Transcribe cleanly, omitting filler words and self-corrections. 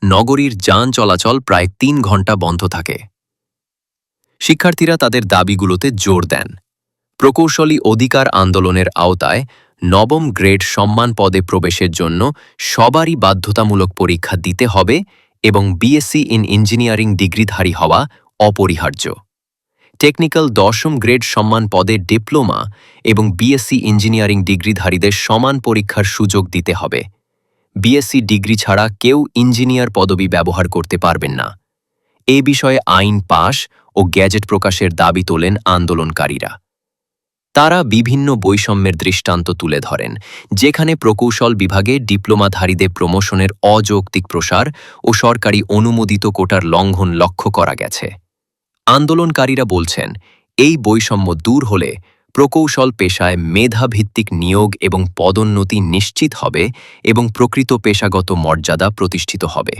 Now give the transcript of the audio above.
নগরীর যান চলাচল প্রায় ৩ ঘণ্টা বন্ধ থাকে। শিক্ষার্থীরা তাদের দাবিগুলোতে জোর দেন। প্রকৌশলী অধিকার আন্দোলনের আওতায় নবম গ্রেড সম্মান পদে প্রবেশের জন্য সবারই বাধ্যতামূলক পরীক্ষা দিতে হবে এবং বিএসসি ইন ইঞ্জিনিয়ারিং ডিগ্রিধারী হওয়া অপরিহার্য। টেকনিক্যাল ১০ম গ্রেড সম্মান পদে ডিপ্লোমা এবং বিএসসি ইঞ্জিনিয়ারিং ডিগ্রিধারীদের সমান পরীক্ষার সুযোগ দিতে হবে। বিএসসি ডিগ্রি ছাড়া কেউ ইঞ্জিনিয়ার পদবি ব্যবহার করতে পারবেন না। এ বিষয়ে আইন পাশ ও গ্যাজেট প্রকাশের দাবি তোলেন আন্দোলনকারীরা। তারা বিভিন্ন বৈষম্যের দৃষ্টান্ত তুলে ধরেন, যেখানে প্রকৌশল বিভাগে ডিপ্লোমাধারীদের প্রমোশনের অযৌক্তিক প্রসার ও সরকারি অনুমোদিত কোটার লঙ্ঘন লক্ষ্য করা গেছে। আন্দোলনকারীরা বলছেন, এই বৈষম্য দূর হলে প্রকৌশল পেশায় মেধাভিত্তিক নিয়োগ এবং পদোন্নতি নিশ্চিত হবে এবং প্রকৃত পেশাগত মর্যাদা প্রতিষ্ঠিত হবে।